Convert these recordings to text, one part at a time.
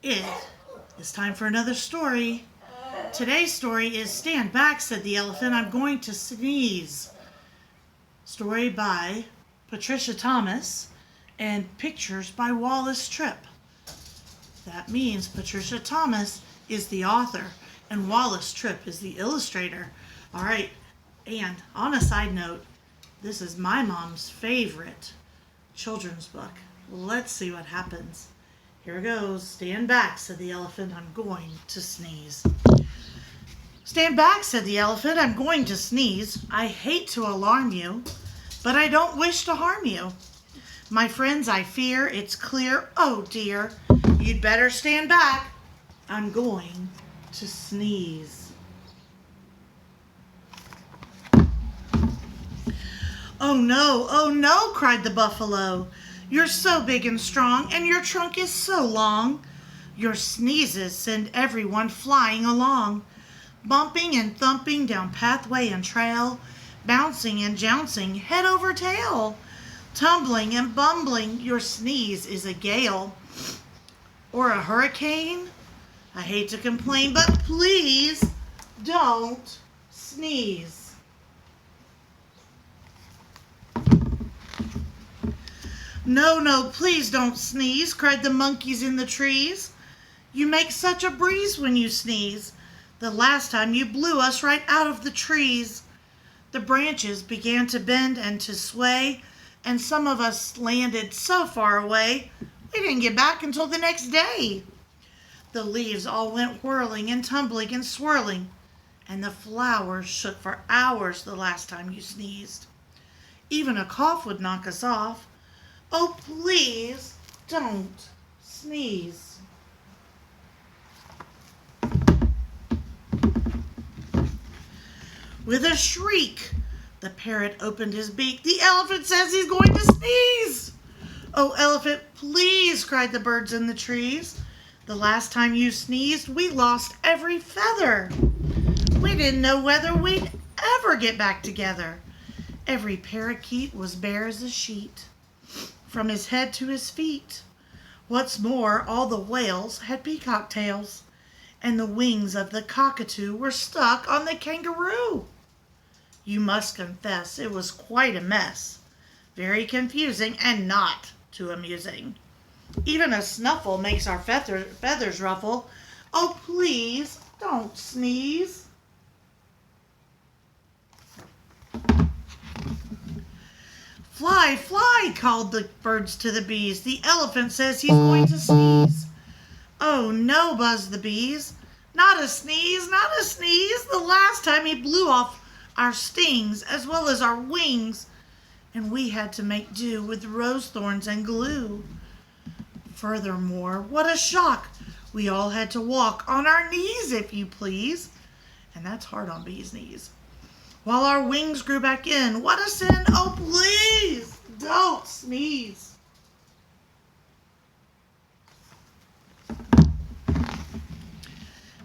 It is time for another story. Today's story is Stand Back, said the elephant, I'm going to sneeze. Story by Patricia Thomas and pictures by Wallace Tripp. That means Patricia Thomas is the author and Wallace Tripp is the illustrator. All right, and on a side note, this is my mom's favorite children's book. Let's see what happens. Here goes. Stand back, said the elephant, I'm going to sneeze. Stand back, said the elephant, I'm going to sneeze. I hate to alarm you, but I don't wish to harm you. My friends, I fear it's clear, oh dear, you'd better stand back. I'm going to sneeze. Oh no, cried the buffalo. You're so big and strong, and your trunk is so long. Your sneezes send everyone flying along, bumping and thumping down pathway and trail, bouncing and jouncing head over tail, tumbling and bumbling. Your sneeze is a gale or a hurricane. I hate to complain, but please don't sneeze. No, please don't sneeze, cried the monkeys in the trees. You make such a breeze when you sneeze. The last time you blew us right out of the trees. The branches began to bend and to sway, and some of us landed so far away, we didn't get back until the next day. The leaves all went whirling and tumbling and swirling, and the flowers shook for hours the last time you sneezed. Even a cough would knock us off. Oh, please don't sneeze. With a shriek, the parrot opened his beak. The elephant says he's going to sneeze. Oh, elephant, please, cried the birds in the trees. The last time you sneezed, we lost every feather. We didn't know whether we'd ever get back together. Every parakeet was bare as a sheet, from his head to his feet. What's more, all the whales had peacock tails, and the wings of the cockatoo were stuck on the kangaroo. You must confess it was quite a mess, very confusing and not too amusing. Even a snuffle makes our feathers ruffle. Oh, please don't sneeze. Fly, fly, called the birds to the bees. The elephant says he's going to sneeze. Oh no, buzzed the bees. Not a sneeze, not a sneeze. The last time he blew off our stings as well as our wings, and we had to make do with rose thorns and glue. Furthermore, what a shock. We all had to walk on our knees, if you please. And that's hard on bees' knees. While our wings grew back in. What a sin. Oh, please don't sneeze.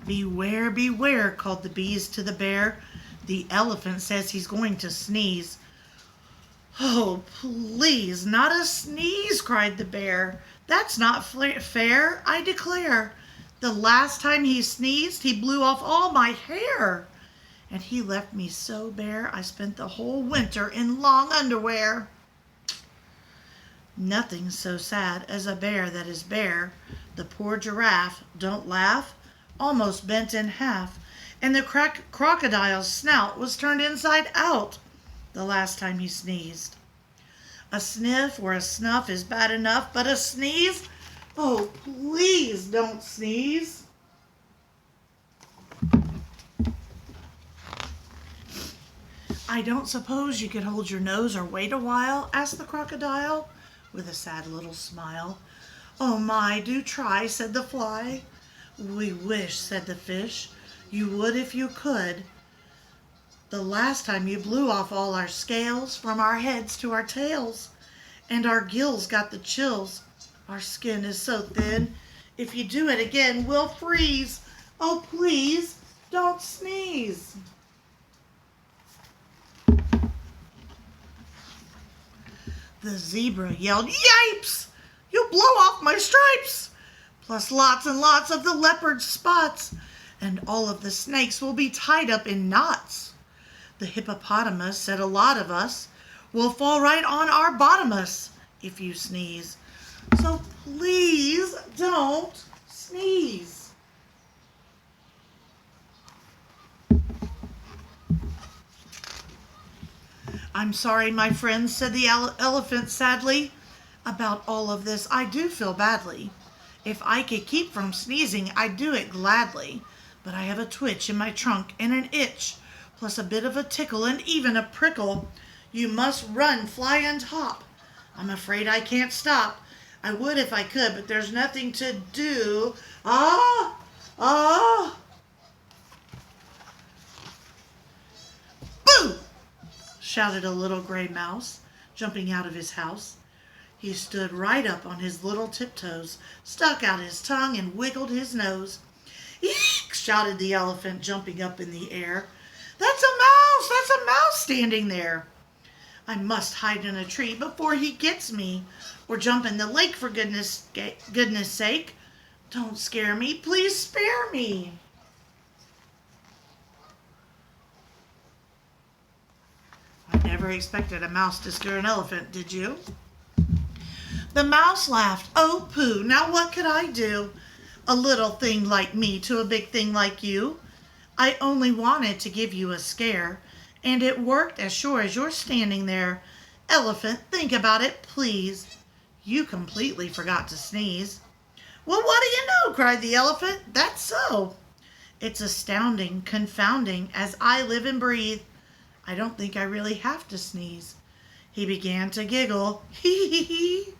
Beware, beware, called the bees to the bear. The elephant says he's going to sneeze. Oh, please, not a sneeze, cried the bear. That's not fair, I declare. The last time he sneezed, he blew off all my hair. And he left me so bare, I spent the whole winter in long underwear. Nothing's so sad as a bear that is bare. The poor giraffe, don't laugh, almost bent in half, and the crocodile's snout was turned inside out the last time he sneezed. A sniff or a snuff is bad enough, but a sneeze? Oh, please don't sneeze. I don't suppose you could hold your nose or wait a while, asked the crocodile, with a sad little smile. Oh my, do try, said the fly. We wish, said the fish, you would if you could. The last time you blew off all our scales, from our heads to our tails, and our gills got the chills. Our skin is so thin, if you do it again, we'll freeze. Oh, please, don't sneeze. The zebra yelled, Yipes! You blow off my stripes! plus lots and lots of the leopard spots, and all of the snakes will be tied up in knots. The hippopotamus said a lot of us will fall right on our bottomus if you sneeze. So please don't sneeze. I'm sorry, my friends, said the elephant sadly. About all of this, I do feel badly. If I could keep from sneezing, I'd do it gladly. But I have a twitch in my trunk and an itch, plus a bit of a tickle and even a prickle. You must run, fly, and hop. I'm afraid I can't stop. I would if I could, but there's nothing to do. Ah! Ah! Boo! Shouted a little gray mouse, jumping out of his house. He stood right up on his little tiptoes, stuck out his tongue, and wiggled his nose. Eek! Shouted the elephant, jumping up in the air. That's a mouse! That's a mouse standing there. I must hide in a tree before he gets me, or jump in the lake for goodness sake. Don't scare me. Please spare me. I never expected a mouse to scare an elephant, did you? The mouse laughed. Oh, pooh, now what could I do? A little thing like me to a big thing like you. I only wanted to give you a scare, and it worked as sure as you're standing there. Elephant, think about it, please. You completely forgot to sneeze. Well, what do you know? Cried the elephant. That's so. It's astounding, confounding, as I live and breathe. I don't think I really have to sneeze. He began to giggle. Hee hee hee.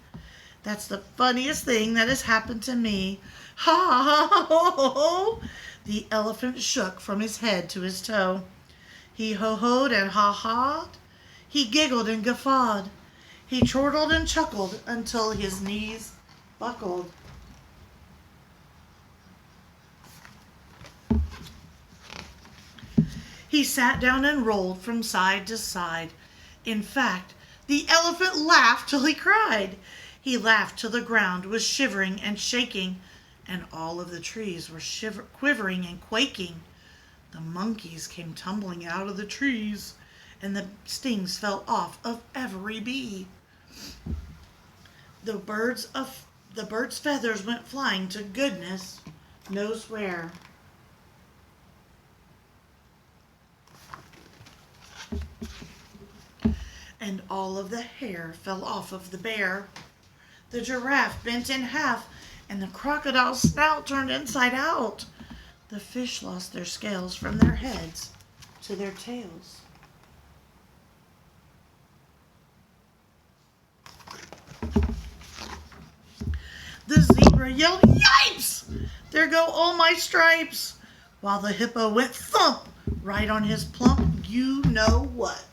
That's the funniest thing that has happened to me. Ha ha ha ho ho ho. The elephant shook from his head to his toe. He ho-hoed and ha-ha'd. He giggled and guffawed. He chortled and chuckled until his knees buckled. He sat down and rolled from side to side. In fact, the elephant laughed till he cried. He laughed till the ground was shivering and shaking, and all of the trees were quivering and quaking. The monkeys came tumbling out of the trees, and the stings fell off of every bee. The birds' feathers went flying to goodness knows where. And all of the hair fell off of the bear. The giraffe bent in half, and the crocodile's snout turned inside out. The fish lost their scales from their heads to their tails. The zebra yelled, "Yipes! There go all my stripes!" While the hippo went thump right on his plump you know what.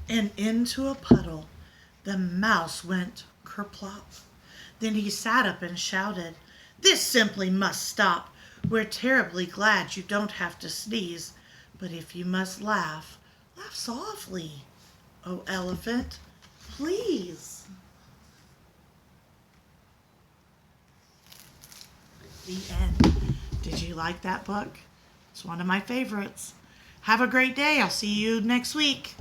And into a puddle the mouse went kerplop. Then he sat up and shouted, "This simply must stop. We're terribly glad you don't have to sneeze, but if you must laugh, laugh softly. Oh, elephant, please." The end. Did you like that book? It's one of my favorites. Have a great day. I'll see you next week.